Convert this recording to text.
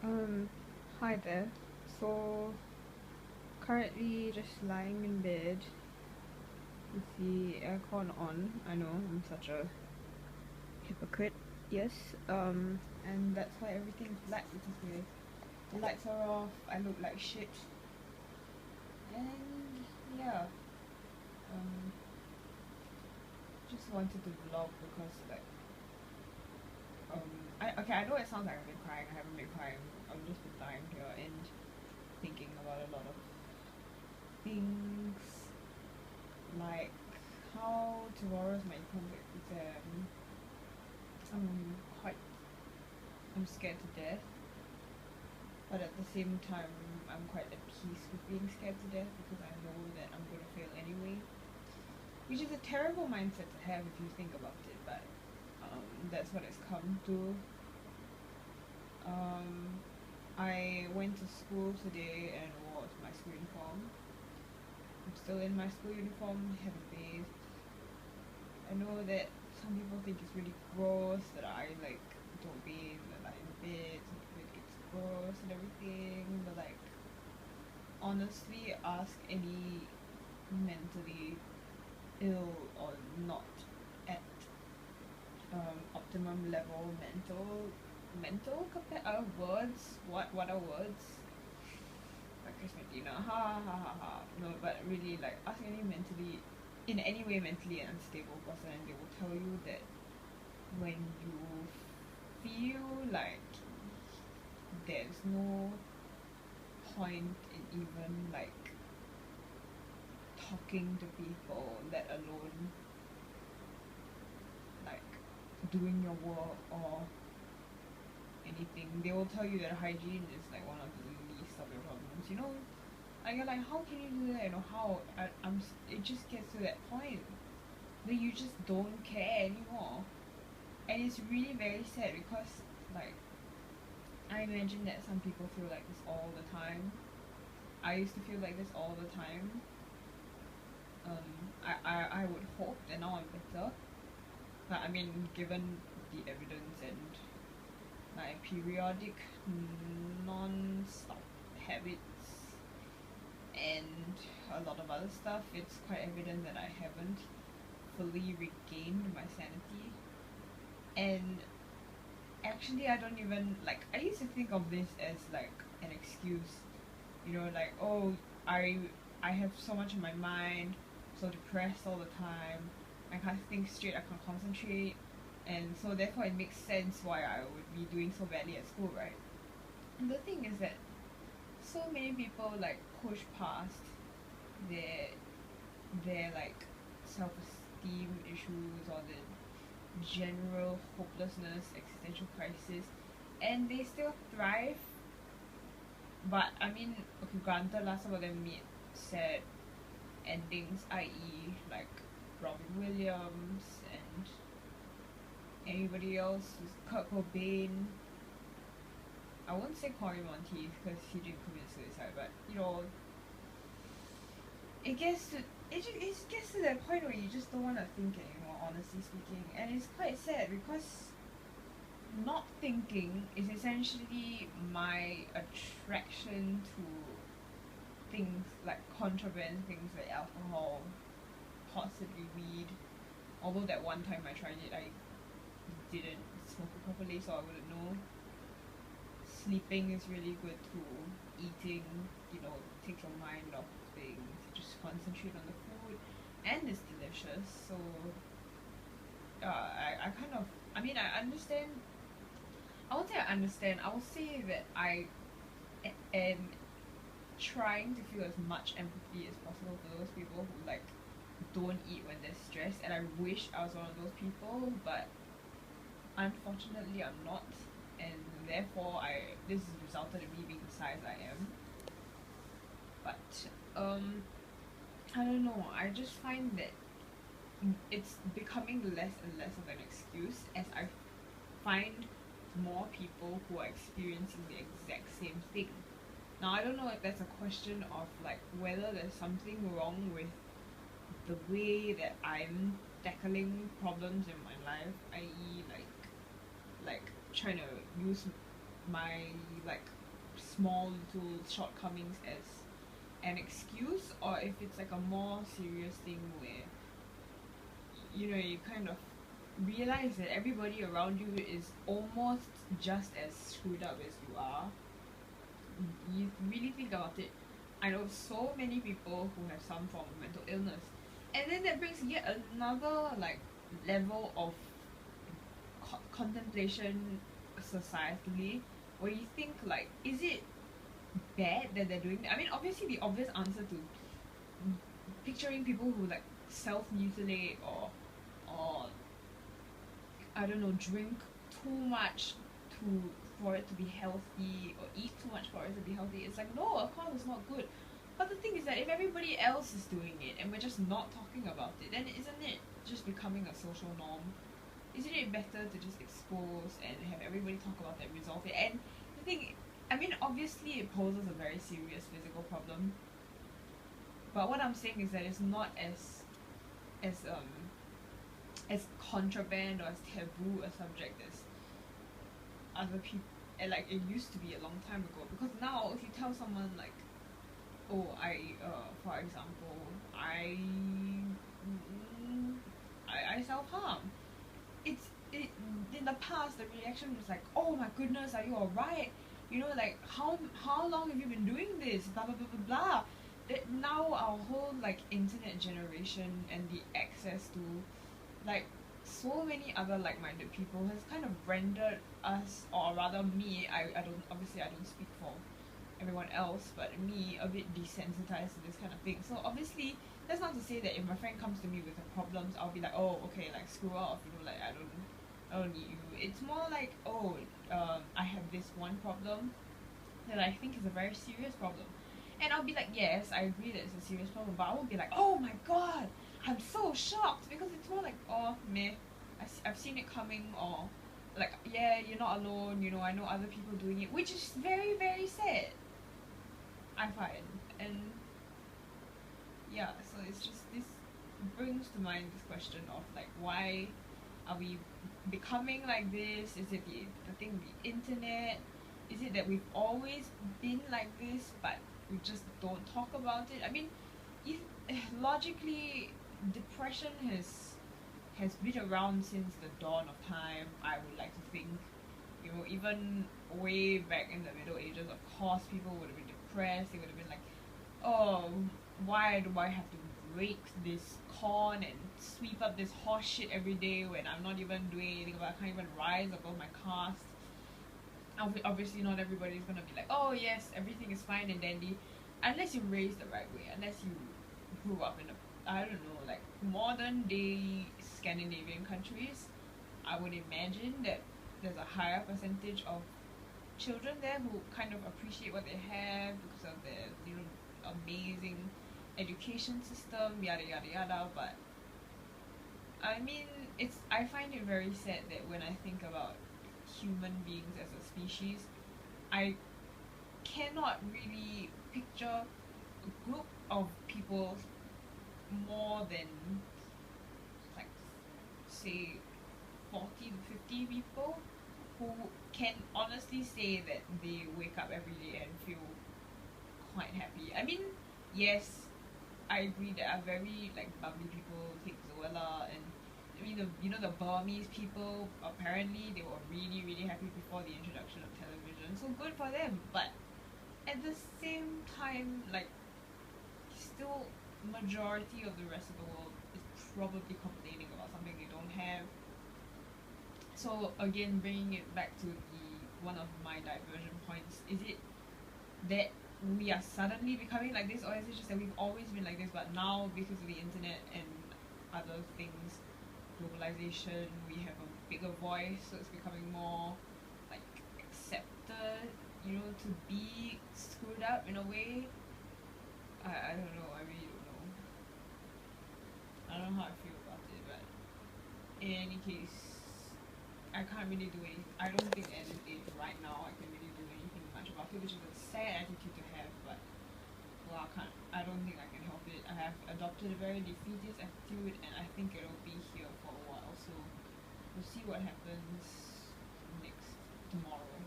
Um, Hi there. So, currently just lying in bed with the aircon on. I know, I'm such a hypocrite. Yes. And that's why everything's black because the lights are off. I look like shit. And yeah, um, just wanted to vlog because um, I know it sounds like I've been crying. I haven't been crying. I've just been lying here and thinking about a lot of things. Like how tomorrow's my public exam. I'm quite I'm scared to death, but at the same time I'm quite at peace with being scared to death because I know that I'm gonna fail anyway. Which is a terrible mindset to have if you think about it, but that's what it's come to. Um, I went to school today and wore my school uniform. I'm still in my school uniform, haven't bathed. I know that some people think it's really gross that I don't bathe and I in bed, some people think it's gross and everything, but honestly ask any mentally ill or not at optimum level words. What are words? Like Chris Medina, ha ha ha ha. No, but really ask any mentally in any way mentally unstable person and they will tell you that when you feel like there's no point in even talking to people, let alone like doing your work or anything, they will tell you that hygiene is like one of the least of your problems, you know. And you're like, how can you do that? You know how it just gets to that point that you just don't care anymore, and it's really very sad because like I imagine that some people feel like this all the time. I used to feel like this all the time. I would hope that now I'm better. But I mean, given the evidence and my periodic non-stop habits and a lot of other stuff, it's quite evident that I haven't fully regained my sanity. And actually, I don't even I used to think of this as like an excuse, you know, like, oh, I I have so much in my mind, so depressed all the time, I can't think straight, I can't concentrate, and so therefore it makes sense why I would be doing so badly at school, right? And the thing is that so many people push past their self-esteem issues or the general hopelessness, existential crisis, and they still thrive. But I mean, okay, granted lah, some of them meet sad endings, i.e., like Robin Williams and anybody else with Kurt Cobain. I won't say Corey Monteith because he didn't commit suicide, but you know, it gets to it gets to that point where you just don't want to think anymore, honestly speaking, and it's quite sad because not thinking is essentially my attraction to things like contraband, things like alcohol, possibly weed. Although that one time I tried it, I didn't smoke it properly, so I wouldn't know. Sleeping is really good too. Eating, you know, takes your mind off things. You just concentrate on the food, and it's delicious. So, I kind of, I mean, I understand. I won't say I understand. I will say that I am trying to feel as much empathy as possible for those people who don't eat when they're stressed, and I wish I was one of those people, but unfortunately I'm not, and therefore I this has resulted in me being the size I am. But I don't know, I just find that it's becoming less and less of an excuse as I find more people who are experiencing the exact same thing. Now I don't know if that's a question of whether there's something wrong with the way that I'm tackling problems in my life, i.e. Trying to use my small little shortcomings as an excuse, or if it's like a more serious thing where you kind of realize that everybody around you is almost just as screwed up as you are. You really think about it. I know so many people who have some form of mental illness, and then that brings yet another like level of contemplation societally, where you think like, is it bad that they're doing that? I mean, obviously the obvious answer to picturing people who like self-mutilate or I don't know, drink too much to for it to be healthy, or eat too much for it to be healthy. It's like, no, of course it's not good. But the thing is that if everybody else is doing it and we're just not talking about it, then isn't it just becoming a social norm? Isn't it better to just expose and have everybody talk about it and resolve it? And the thing, I mean, obviously it poses a very serious physical problem. But what I'm saying is that it's not as as contraband or as taboo a subject as other people, like it used to be a long time ago. Because now, if you tell someone like, oh, for example, I self harm, in the past the reaction was like, oh my goodness, are you alright? Like how long have you been doing this? Blah blah blah blah blah. That now our whole like internet generation and the access to like so many other like-minded people has kind of rendered us, or rather me, I don't speak for everyone else, but me, a bit desensitized to this kind of thing. So obviously that's not to say that if my friend comes to me with her problems, I'll be like, oh, okay, like screw off, like I don't need you. It's more like, oh, I have this one problem that I think is a very serious problem, and I'll be like, yes, I agree that it's a serious problem, but I won't be like, oh my god, I'm so shocked, because it's more like, oh, meh, I've seen it coming, or like, yeah, you're not alone, I know other people doing it, which is very, very sad, I find. And yeah, so it's just, this brings to mind this question of like, why are we becoming like this? Is it the thing, the internet? Is it that we've always been like this, but we just don't talk about it? I mean, if, logically, depression has been around since the dawn of time, I would like to think. Even way back in the Middle Ages, of course, people would have been depressed. They would have been like, oh, why do I have to rake this corn and sweep up this horse shit every day when I'm not even doing anything about it? I can't even rise above my caste. Obviously, not everybody's gonna be like, oh yes, everything is fine and dandy, unless you're raised the right way, unless you grew up in I don't know, like modern day Scandinavian countries. I would imagine that there's a higher percentage of children there who kind of appreciate what they have because of their amazing education system, yada yada yada. But I mean, I find it very sad that when I think about human beings as a species, I cannot really picture a group of people more than like, say, 40 to 50 people who can honestly say that they wake up every day and feel quite happy. I mean, yes, I agree there are very like bubbly people, take Zoella, and I mean the Burmese people, apparently they were really, really happy before the introduction of television, so good for them. But at the same time, like, still majority of the rest of the world is probably complaining about something they don't have. So again, bringing it back to one of my diversion points, is it that we are suddenly becoming like this, or is it just that we've always been like this, but now because of the internet and other things, globalization, we have a bigger voice, so it's becoming more like accepted, to be screwed up in a way. I don't know, I really don't know. I don't know how I feel about it, but in any case, I can't really do anything. I don't think at this age right now I can really do anything much about it, which is a sad attitude to have, but well, I don't think I can help it. I have adopted a very defeatist attitude, and I think it'll be here for a while, so we'll see what happens tomorrow.